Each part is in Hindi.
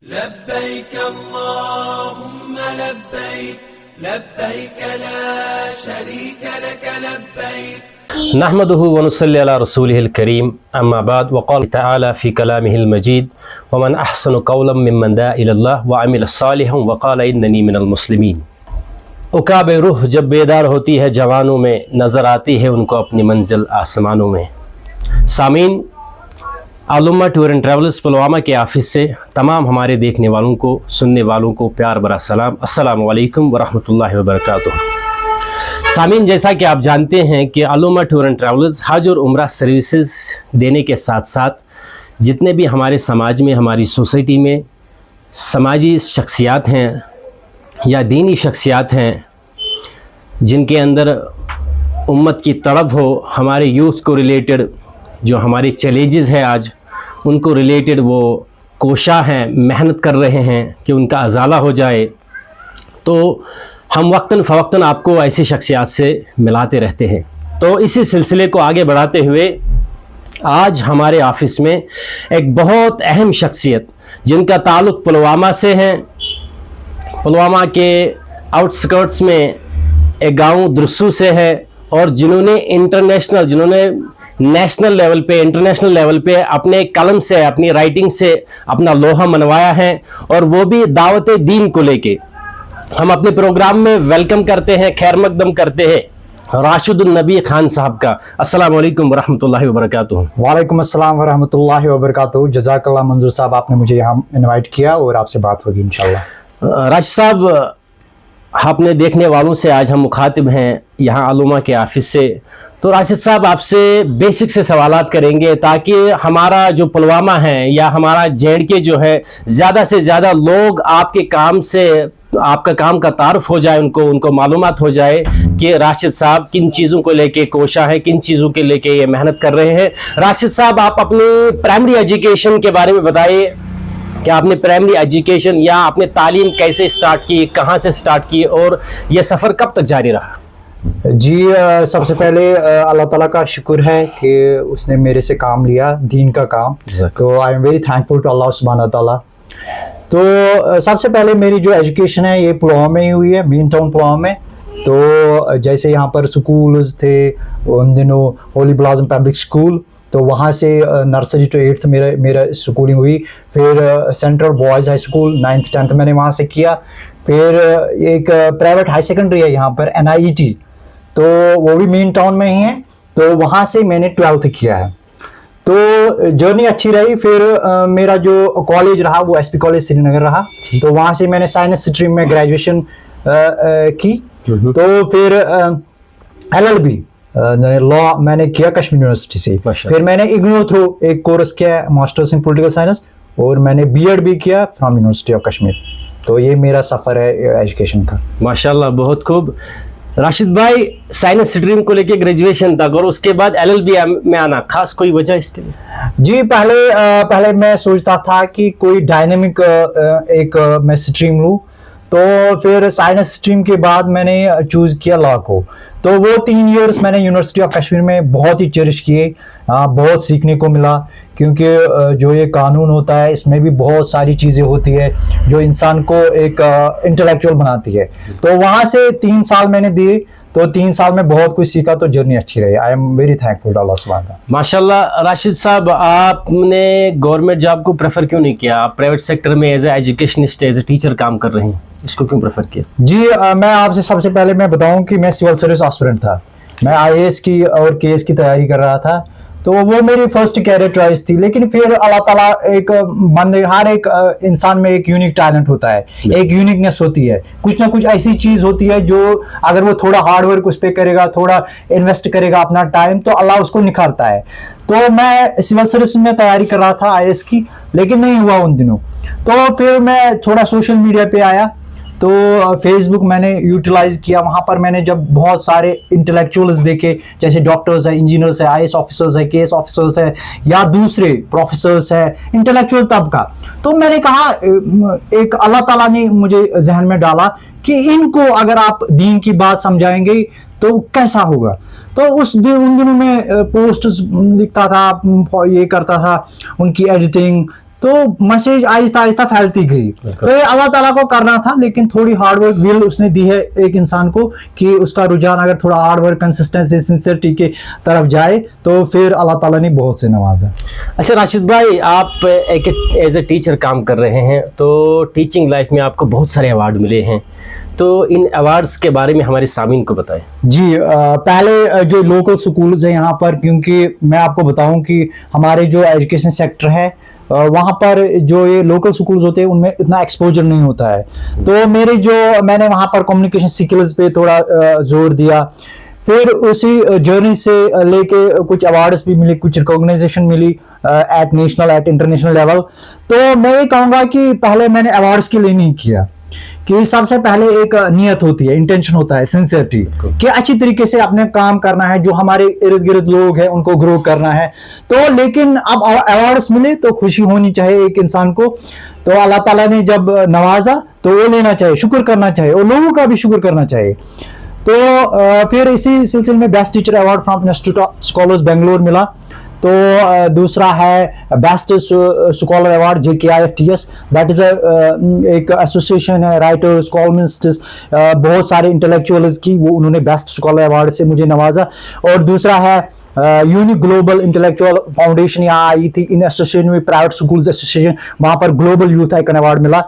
लब्बैक अल्लाहुम्म लब्बैक लब्बैक ला शरीक लक लब्बैक नहमदुहु व नुसल्ली अला रसूलिहिल करीम अम्मा बाद वक़ाल तआला फ़ी कलामिहिल मजीद वमन अहसनु क़ौलन मिम्मन दआ इलल्लाह व अमिल सालिहन व क़ाल इन्ननी मिनल मुस्लिमीन। उकाब रूह जब बेदार होती है जवानों में, नज़र आती है उनको अपनी मंजिल आसमानों में। सामीन, आलुम्मा टूर एंड ट्रैवल्स पुलवामा के ऑफ़िस से तमाम हमारे देखने वालों को, सुनने वालों को प्यार भरा सलाम, अस्सलामु अलैकुम व रहमतुल्लाहि व बरकातुहू। सामीन, जैसा कि आप जानते हैं कि आलुम्मा टूर एंड ट्रैवल्स हज और उम्रा सर्विसेज देने के साथ साथ जितने भी हमारे समाज में, हमारी सोसाइटी में समाजी शख्सियात हैं या दीनी शख्सियात हैं जिनके अंदर उम्मत की तड़प हो, हमारे यूथ को रिलेटेड जो हमारे चैलेंजेस है आज उनको रिलेटेड वो कोशा हैं, मेहनत कर रहे हैं कि उनका अजाला हो जाए, तो हम वक्तन फ़वक्तन आपको ऐसी शख्सियात से मिलाते रहते हैं। तो इसी सिलसिले को आगे बढ़ाते हुए आज हमारे ऑफ़िस में एक बहुत अहम शख्सियत जिनका ताल्लुक़ पुलवामा से है, पुलवामा के आउटस्कर्ट्स में एक गांव दुरसू से है, और जिन्होंने नेशनल लेवल पे, इंटरनेशनल लेवल पे अपने कलम से, अपनी राइटिंग से अपना लोहा मनवाया है, और वो भी दावत दीन को लेके हम अपने प्रोग्राम में वेलकम करते हैं, खैर मकदम करते हैं राशिदुन नबी खान साहब का। अस्सलाम वालेकुम व रहमतुल्लाहि व बरकातुहू। वालेकुम अस्सलाम व रहमतुल्लाहि व बरकातुहू। जज़ाकल्लाह मंजूर साहब, आपने मुझे यहाँ इनवाइट किया और आपसे बात होगी इंशाल्लाह। राशिद साहब, आपने देखने वालों से आज हम मुखातिब हैं यहाँ आलुमा के ऑफ़िस से, तो राशिद साहब आपसे बेसिक से सवालात करेंगे ताकि हमारा जो पुलवामा है या हमारा जेएंडके जो है, ज़्यादा से ज़्यादा लोग आपके काम से, आपका काम का तारुफ हो जाए, उनको मालूमात हो जाए कि राशिद साहब किन चीज़ों को लेके कोशा है, किन चीज़ों के लेके ये मेहनत कर रहे हैं। राशिद साहब, आप अपनी प्राइमरी एजुकेशन के बारे में बताइए कि आपने प्राइमरी एजुकेशन या आपने तालीम कैसे स्टार्ट की, कहाँ से स्टार्ट की, और यह सफ़र कब तक जारी रहा? जी, सबसे पहले अल्लाह ताला का शुक्र है कि उसने मेरे से काम लिया, दीन का काम, तो I am very thankful to Allah सुब्हानहू तआला। तो सबसे पहले मेरी जो एजुकेशन है ये पुलवामा में ही हुई है, मेन टाउन पुलवामा में। तो जैसे यहाँ पर स्कूल्स थे उन दिनों, होली ब्लॉसम पब्लिक स्कूल, तो वहाँ से नर्सरी टू 8th मेरा स्कूलिंग हुई। फिर central boys high school 9th 10th मैंने वहाँ से किया। फिर एक प्राइवेट हाई सेकेंडरी है यहाँ पर NIET, तो वो भी मेन टाउन में ही है, तो वहाँ से मैंने 12th किया है। तो जर्नी अच्छी रही। फिर मेरा जो कॉलेज रहा वो SP कॉलेज श्रीनगर रहा, तो वहाँ से मैंने साइंस स्ट्रीम में ग्रेजुएशन की। तो फिर LLB लॉ मैंने किया कश्मीर यूनिवर्सिटी से। फिर मैंने इग्नू थ्रू एक कोर्स किया, मास्टर्स इन पॉलिटिकल साइंस, और मैंने B.Ed भी किया फ्रॉम यूनिवर्सिटी ऑफ कश्मीर। तो ये मेरा सफ़र है एजुकेशन का। माशाल्लाह, बहुत खूब। राशिद भाई, साइंस स्ट्रीम को लेके ग्रेजुएशन तक और उसके बाद LLB में आना, खास कोई वजह इसके लिए? जी, पहले मैं सोचता था कि कोई डायनेमिक एक मैं स्ट्रीम लूँ, तो फिर साइंस स्ट्रीम के बाद मैंने चूज़ किया लॉ को। तो वो 3 इयर्स मैंने यूनिवर्सिटी ऑफ कश्मीर में बहुत ही चेरिश किए, बहुत सीखने को मिला, क्योंकि जो ये कानून होता है इसमें भी बहुत सारी चीज़ें होती है जो इंसान को एक इंटेलेक्चुअल बनाती है। तो वहाँ से 3 साल मैंने दिए, तो 3 साल में बहुत कुछ सीखा, तो जर्नी अच्छी रही। I am very thankful to Allah सुब्हानहू तआला। माशाल्लाह। राशिद साहब, आपने गवर्नमेंट जॉब को प्रेफर क्यों नहीं किया? आप प्राइवेट सेक्टर में as a educationist, as a teacher काम कर रहे हैं, इसको क्यों प्रेफर किया? जी, मैं आपसे सबसे पहले मैं बताऊं कि मैं सिविल सर्विस एस्पिरेंट था। मैं IAS की और KS की तैयारी कर रहा था, तो वो मेरी फर्स्ट कैरियर चॉइस थी। लेकिन फिर अल्लाह ताला एक बंदे, हर एक इंसान में एक यूनिक टैलेंट होता है, एक यूनिकनेस होती है, कुछ ना कुछ ऐसी चीज़ होती है जो अगर वो थोड़ा हार्ड वर्क उस पर करेगा, थोड़ा इन्वेस्ट करेगा अपना टाइम, तो अल्लाह उसको निखारता है। तो मैं सिविल सर्विस में तैयारी कर रहा था IAS की, लेकिन नहीं हुआ उन दिनों। तो फिर मैं थोड़ा सोशल मीडिया पे आया, तो फेसबुक मैंने यूटिलाइज किया। वहाँ पर मैंने जब बहुत सारे इंटेलेक्चुअल्स देखे, जैसे डॉक्टर्स है, इंजीनियर्स है, IAS ऑफिसर्स है, KS ऑफिसर्स है, या दूसरे प्रोफेसर्स है, इंटेलेक्चुअल तबका, तो मैंने कहा, एक अल्लाह ताला ने मुझे जहन में डाला कि इनको अगर आप दीन की बात समझाएंगे तो कैसा होगा। तो उन दिनों में पोस्ट्स लिखता था, ये करता था, उनकी एडिटिंग, तो मैसेज आहिस्ता आहिस्ता फैलती गई। तो ये अल्लाह ताला को करना था, लेकिन थोड़ी हार्ड वर्क विल उसने दी है एक इंसान को कि उसका रुझान अगर थोड़ा हार्ड वर्क, कंसिस्टेंसी, सिंसियरिटी के तरफ जाए तो फिर अल्लाह ताला ने बहुत से नवाजा। अच्छा राशिद भाई, आप एक एज ए टीचर काम कर रहे हैं, तो टीचिंग लाइफ में आपको बहुत सारे अवार्ड मिले हैं, तो इन अवार्ड्स के बारे में हमारे सामीन को बताएं। जी, पहले जो लोकल स्कूल्स हैं यहाँ पर, क्योंकि मैं आपको बताऊं कि हमारे जो एजुकेशन सेक्टर है वहाँ पर जो ये लोकल स्कूल्स होते हैं उनमें इतना एक्सपोजर नहीं होता है, तो मैंने वहाँ पर कम्युनिकेशन स्किल्स पे थोड़ा जोर दिया। फिर उसी जर्नी से लेके कुछ अवार्ड्स भी मिले, कुछ रिकॉग्नाइजेशन मिली at national, at international level. तो मैं ये कहूँगा कि पहले मैंने अवार्ड्स के लिए नहीं किया, कि सबसे पहले एक नियत होती है, इंटेंशन होता है, सिंसियरिटी, कि अच्छी तरीके से अपने काम करना है, जो हमारे इर्द गिर्द लोग हैं उनको ग्रो करना है। तो लेकिन अब अवार्ड्स मिले तो खुशी होनी चाहिए एक इंसान को, तो अल्लाह ताला ने जब नवाजा तो वो लेना चाहिए, शुक्र करना चाहिए और लोगों का भी शुक्र करना चाहिए। तो फिर इसी सिलसिले में best teacher award from institute of scholars Bangalore मिला। तो दूसरा है best scholar award JKIFTS, that is एक एसोसिएशन है, राइटर्स, कॉलमिस्ट्स, बहुत सारे इंटेलेक्चुअल्स की, वो उन्होंने बेस्ट स्कॉलर अवार्ड से मुझे नवाजा। और दूसरा है यूनिक ग्लोबल इंटेलेक्चुअल फाउंडेशन यहाँ आई थी इन एसोसिएशन में, प्राइवेट स्कूल्स एसोसिएशन, वहाँ पर ग्लोबल यूथ आइकन अवार्ड मिला।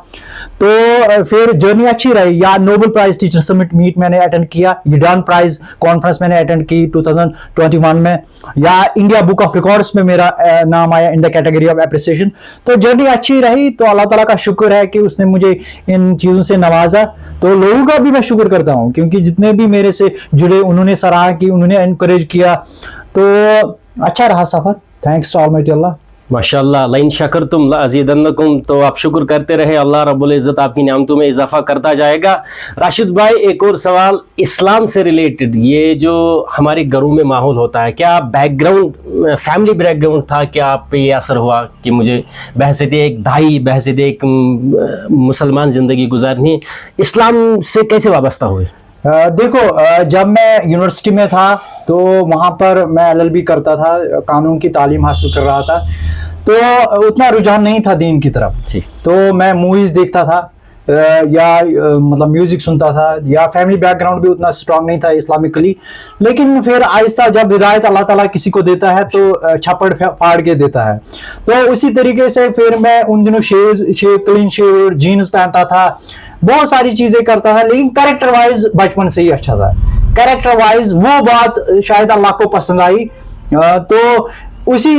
तो फिर जर्नी अच्छी रही। या Nobel prize teacher summit meet मैंने अटेंड किया, यूडान प्राइज कॉन्फ्रेंस मैंने अटेंड की 2021 में, या इंडिया बुक ऑफ रिकॉर्ड्स में मेरा नाम आया in the category of appreciation. तो जर्नी अच्छी रही, तो अल्लाह ताला का शुक्र है कि उसने मुझे इन चीज़ों से नवाजा। तो लोगों का भी मैं शुक्र करता हूँ, क्योंकि जितने भी मेरे से जुड़े उन्होंने सराहा की, उन्होंने एनकरेज किया, तो अच्छा रहा सफर। थैंक्स टू ऑलमाइटी अल्लाह। माशाल्लाह, लाइन शकरतुम लाज़िदन्नकुम, तो आप शुक्र करते रहे, अल्लाह रब्बुल इज़्ज़त आपकी नेमतों में इजाफा करता जाएगा। राशिद भाई, एक और सवाल इस्लाम से रिलेटेड, ये जो हमारे घरों में माहौल होता है, क्या बैकग्राउंड, फैमिली बैकग्राउंड था, क्या आप पे ये असर हुआ कि मुझे बहैसियत एक दाई, बहैसियत एक मुसलमान ज़िंदगी गुजारनी, इस्लाम से कैसे वाबस्ता हुए? देखो, जब मैं यूनिवर्सिटी में था तो वहाँ पर मैं LLB करता था, कानून की तालीम हासिल कर रहा था, तो उतना रुझान नहीं था दीन की तरफ। तो मैं मूवीज़ देखता था, या मतलब म्यूज़िक सुनता था, या फैमिली बैकग्राउंड भी उतना स्ट्रांग नहीं था इस्लामिकली। लेकिन फिर आहिस्ता जब हिदायत अल्लाह ताला किसी को देता है तो छप्पड़ फाड़ के देता है। तो उसी तरीके से फिर मैं उन दिनों क्लीन शेव, जीन्स पहनता था, बहुत सारी चीजें करता था, लेकिन कैरेक्टर वाइज बचपन से ही अच्छा था। कैरेक्टर वाइज वो बात शायद अल्लाह को पसंद आई, तो उसी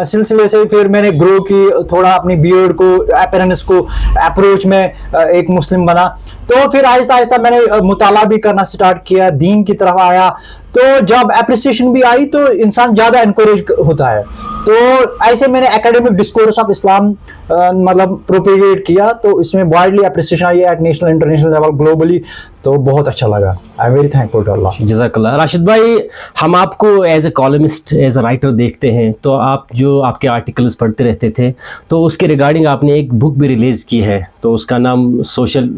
सिलसिले से फिर मैंने ग्रो की, थोड़ा अपनी बियर्ड को, अपीयरेंस को, अप्रोच में एक मुस्लिम बना। तो फिर आहिस्ता आहिस्ता मैंने मुताला भी करना स्टार्ट किया, दीन की तरफ आया। तो जब एप्रिसिएशन भी आई तो इंसान ज़्यादा इनकरेज होता है। तो ऐसे मैंने एकेडमिक डिस्कोर्स ऑफ इस्लाम मतलब प्रोपेगेट किया, तो इसमें वाइडली एप्रिसिएशन आई at national, international level, globally. तो बहुत अच्छा लगा। I am very thankful to Allah. जज़ाकल्लाह। राशिद भाई, हम आपको as a columnist, as a writer देखते हैं, तो आप जो आपके आर्टिकल्स पढ़ते रहते थे, तो उसके रिगार्डिंग आपने एक बुक भी रिलीज़ की है, तो उसका नाम सोशल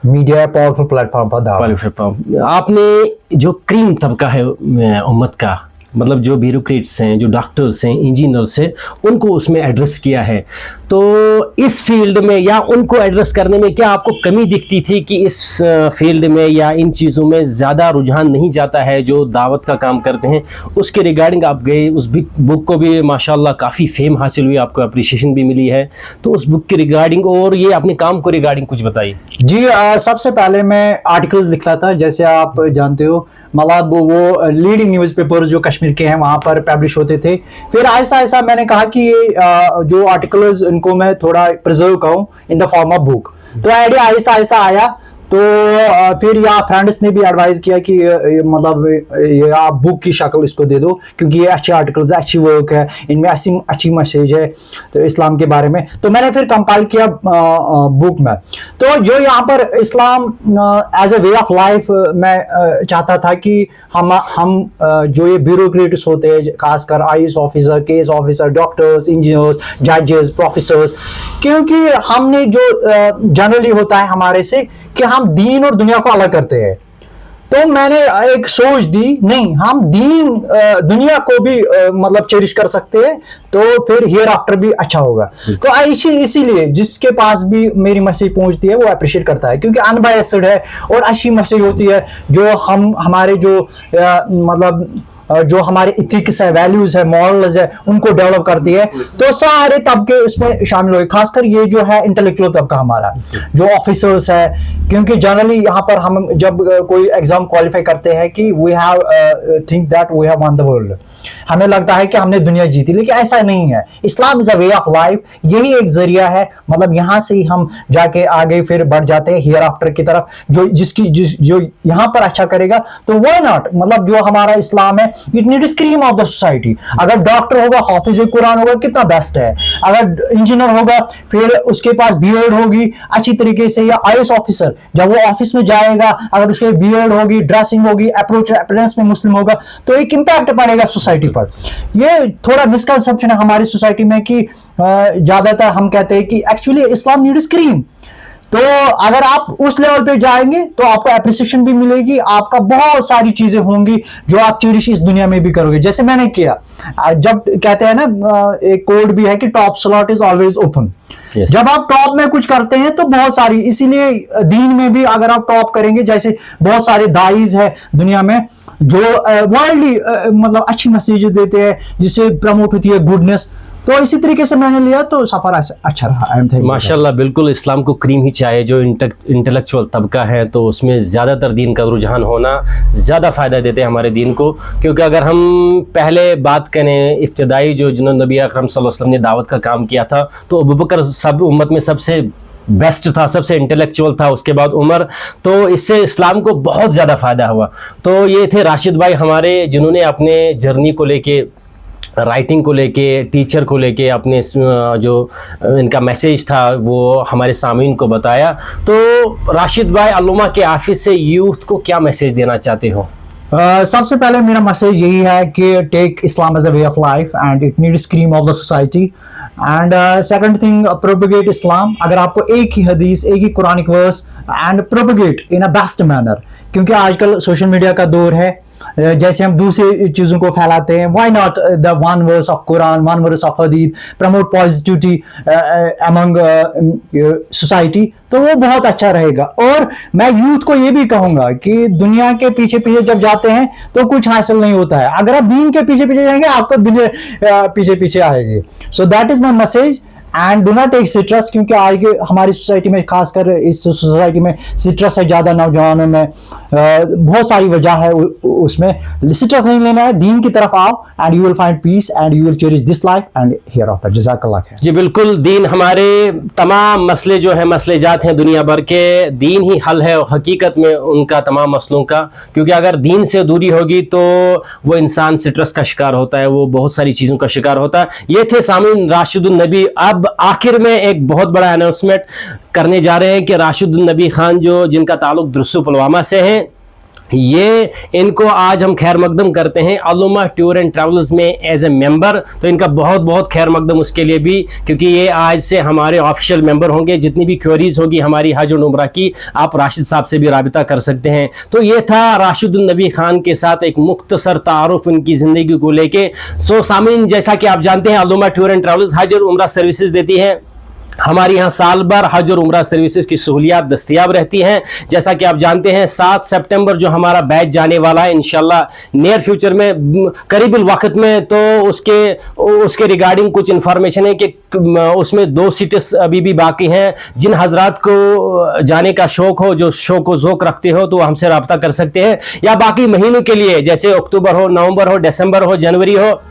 मीडिया पावरफुल प्लेटफॉर्म। आपने जो क्रीम तबका है उम्मत का, मतलब जो ब्यूरोक्रेट्स हैं, जो डॉक्टर्स हैं, इंजीनियर्स हैं, उनको उसमें एड्रेस किया है। तो इस फील्ड में या उनको एड्रेस करने में क्या आपको कमी दिखती थी कि इस फील्ड में या इन चीज़ों में ज़्यादा रुझान नहीं जाता है जो दावत का काम करते हैं? उसके रिगार्डिंग आप गए, उस बुक को भी माशाल्लाह काफ़ी फेम हासिल हुई, आपको अप्रिशिएशन भी मिली है, तो उस बुक के रिगार्डिंग और ये अपने काम को रिगार्डिंग कुछ बताइए। जी, सबसे पहले मैं आर्टिकल्स लिखता था, जैसे आप जानते हो, मतलब वो लीडिंग न्यूज़पेपर्स जो कश्मीर के हैं वहाँ पर पब्लिश होते थे। फिर ऐसा ऐसा मैंने कहा कि ये जो आर्टिकल्स इनको मैं थोड़ा प्रिजर्व करूँ in the form of book. तो आइडिया ऐसा ऐसा आया। तो फिर या फ्रेंड्स ने भी एडवाइस किया कि मतलब ये आप बुक की शक्ल इसको दे दो, क्योंकि ये अच्छे आर्टिकल्स, अच्छी वर्क है, इनमें अच्छी मैसेज है तो इस्लाम के बारे में। तो मैंने फिर कंपाइल किया बुक में। तो जो यहाँ पर Islam as a way of life मैं चाहता था कि हम जो ये ब्यूरोक्रेट्स होते हैं, खासकर IAS officer, case officer, doctors, engineers, जजेस, प्रोफेसर्स, क्योंकि हमने जो जनरली होता है हमारे से कि हम दीन और दुनिया को अलग करते हैं। तो मैंने एक सोच दी, नहीं हम दुनिया को भी मतलब चेरिश कर सकते हैं, तो फिर हियर आफ्टर भी अच्छा होगा। तो इसीलिए जिसके पास भी मेरी मैसेज पहुंचती है वो अप्रिशिएट करता है, क्योंकि अनबायस्ड है और अच्छी मैसेज होती है, जो हमारे जो मतलब जो हमारे इथिक्स है, वैल्यूज है, मॉरल्स है, उनको डेवलप करती है। तो सारे तबके इसमें शामिल हुए, खासकर ये जो है इंटेलेक्चुअल तबका हमारा, जो ऑफिसर्स है, क्योंकि जनरली यहाँ पर हम जब कोई एग्जाम क्वालिफाई करते हैं कि we have think that we have won the world, हमें लगता है कि हमने दुनिया जीती, लेकिन ऐसा नहीं है। Islam is a way of life, यही एक जरिया है, मतलब यहाँ से ही हम जाके आगे फिर बढ़ जाते हैं हियर आफ्टर की तरफ, जो यहाँ पर अच्छा करेगा तो व्हाई नॉट, मतलब जो हमारा इस्लाम है it needs cream of the society. अगर डॉक्टर होगा, हाफिज कुरान होगा, कितना बेस्ट है। अगर इंजीनियर होगा, फिर उसके पास बीएड होगी अच्छी तरीके से, या आईएएस ऑफिसर जब वो ऑफिस में जाएगा, अगर उसके बीएड होगी, ड्रेसिंग होगी, अपीयरेंस में मुस्लिम होगा, तो एक इंपैक्ट पड़ेगा सोसाइटी पर। ये थोड़ा मिसकंसेप्शन है हमारी सोसाइटी में कि ज्यादातर हम कहते हैं कि एक्चुअली इस्लाम नीड्स क्रीम। तो अगर आप उस लेवल पे जाएंगे तो आपको एप्रिसिएशन भी मिलेगी, आपका बहुत सारी चीजें होंगी जो आप चेरिश इस दुनिया में भी करोगे, जैसे मैंने किया। जब कहते हैं ना, एक कोड भी है कि top slot is always open. जब आप टॉप में कुछ करते हैं तो बहुत सारी, इसीलिए दीन में भी अगर आप टॉप करेंगे, जैसे बहुत सारे दाईज है दुनिया में जो वर्ल्डली मतलब अच्छी मैसेज देते हैं, जिससे प्रमोट होती है गुडनेस, तो इसी तरीके से मैंने लिया, तो सफर अच्छा रहा। आई एम थैंक माशाल्लाह, बिल्कुल इस्लाम को क्रीम ही चाहिए। जो इंटेलेक्चुअल तबका है तो उसमें ज़्यादातर दीन का रुझान होना ज़्यादा फ़ायदा देते हैं हमारे दीन को, क्योंकि अगर हम पहले बात करें इब्तिदाई जो जिन्होंने नबी अकरम सल्लल्लाहु अलैहि वसल्लम ने दावत का काम किया था, तो अबू बकर सब उम्मत में सबसे बेस्ट था, सबसे इंटेलेक्चुअल था, उसके बाद उमर, तो इससे इस्लाम को बहुत ज़्यादा फ़ायदा हुआ। तो ये थे राशिद भाई हमारे, जिन्होंने अपने जर्नी को लेके, राइटिंग को लेके, टीचर को लेके अपने जो इनका मैसेज था वो हमारे सामीन को बताया। तो राशिद भाई, अल्लुमा के ऑफिस से यूथ को क्या मैसेज देना चाहते हो? सबसे पहले मेरा मैसेज यही है कि take Islam as a way of life and it needs cream of the society. And second thing, propagate Islam. अगर आपको एक ही हदीस, एक ही Quranic verse, and propagate in a best manner, क्योंकि आजकल सोशल मीडिया का दौर है, जैसे हम दूसरी चीजों को फैलाते हैं, why not the one verse of Quran, one verse of Hadith, promote positivity among society, तो वो बहुत अच्छा रहेगा। और मैं यूथ को ये भी कहूंगा कि दुनिया के पीछे पीछे जब जाते हैं तो कुछ हासिल नहीं होता है, अगर आप दीन के पीछे पीछे जाएंगे आपको दुनिया पीछे पीछे आएगी। So that is my message. And do not take citrus, क्योंकि आज के हमारी सोसाइटी में, खासकर इस सोसाइटी में सिट्रस है ज़्यादा, नौजवानों में बहुत सारी वजह है उसमें। सिट्रस नहीं लेना है, दीन की तरफ आओ and you will find peace and you will cherish this life and hereafter. जज़ाकल्लाह खैर। जी बिल्कुल, दीन हमारे तमाम मसले जो है, मसले जात हैं दुनिया भर के, दीन ही हल है हकीकत में उनका तमाम मसलों का, क्योंकि अगर दीन से दूरी होगी तो वो इंसान सिट्रस का शिकार होता है, वो बहुत सारी चीज़ों का शिकार होता है। ये थे सामीन राशिदुन नबी। अब आखिर में एक बहुत बड़ा अनाउंसमेंट करने जा रहे हैं कि राशिदुन नबी खान जो जिनका ताल्लुक दुरुस्सु पुलवामा से है, ये इनको आज हम खैर मकदम करते हैं अल्लुमा टूर एंड ट्रैवल्स में एज ए मेंबर। तो इनका बहुत बहुत खैर मकदम उसके लिए भी, क्योंकि ये आज से हमारे ऑफिशियल मेंबर होंगे। जितनी भी क्वेरीज होगी हमारी हज और उम्रा की, आप राशिद साहब से भी राबिता कर सकते हैं। तो ये था राशिदुन नबी खान के साथ एक मुख्तसर तारुफ उनकी ज़िंदगी को लेके। सो सामीन, जैसा कि आप जानते हैं अल्लुमा टूर एंड ट्रैवल्स हज और उम्रा सर्विसेज देती है। हमारे यहाँ साल भर हज और उम्रा सर्विसेज की सहूलियात दस्तयाब रहती हैं। जैसा कि आप जानते हैं 7 सितंबर जो हमारा बैच जाने वाला है इंशाल्लाह नियर फ्यूचर में, करीबी वक्त में, तो उसके रिगार्डिंग कुछ इंफॉर्मेशन है कि उसमें 2 सीट्स अभी भी बाकी हैं। जिन हजरात को जाने का शौक हो, जो शौक व ज़ौक़ रखते हो, तो हमसे रब्ता कर सकते हैं। या बाकी महीनों के लिए, जैसे अक्टूबर हो, नवंबर हो, दिसंबर हो, जनवरी हो,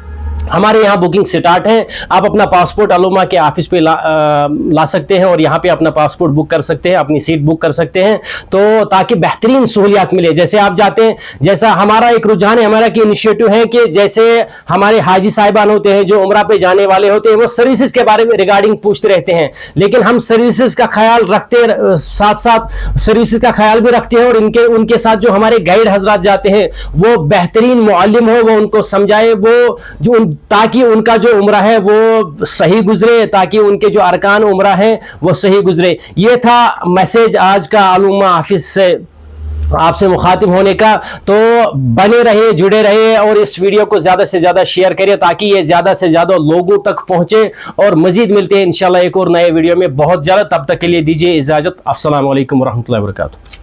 हमारे यहाँ बुकिंग स्टार्ट है। आप अपना पासपोर्ट अल्लुमा के ऑफिस पे ला सकते हैं और यहाँ पे अपना पासपोर्ट बुक कर सकते हैं, अपनी सीट बुक कर सकते हैं, तो ताकि बेहतरीन सहूलियात मिले। जैसे आप जाते हैं, जैसा हमारा एक रुझान है, हमारा की इनिशिएटिव है कि जैसे हमारे हाजी साहिबान होते हैं जो उम्रा पे जाने वाले होते हैं, वो सर्विसेज के बारे में रिगार्डिंग पूछते रहते हैं, लेकिन हम सर्विसेज का ख्याल रखते, साथ साथ सर्विसेज का ख्याल भी रखते हैं। और उनके साथ जो हमारे गाइड हजरात जाते हैं वो बेहतरीन मुअल्लिम हो, वो उनको समझाए, वो जो ताकि उनका जो उम्रा है वो सही गुजरे, ताकि उनके जो अरकान उम्रा है वो सही गुजरे। ये था मैसेज आज का अल्लुमा ऑफिस से आपसे मुखातिब होने का। तो बने रहे, जुड़े रहे और इस वीडियो को ज़्यादा से ज़्यादा शेयर करिए ताकि ये ज़्यादा से ज़्यादा लोगों तक पहुँचे। और मज़ीद मिलते हैं इंशाल्लाह एक और नए वीडियो में बहुत जल्द। तब तक के लिए दीजिए इजाज़त। अस्सलामु अलैकुम वरहमतुल्लाहि वबरकातुहू।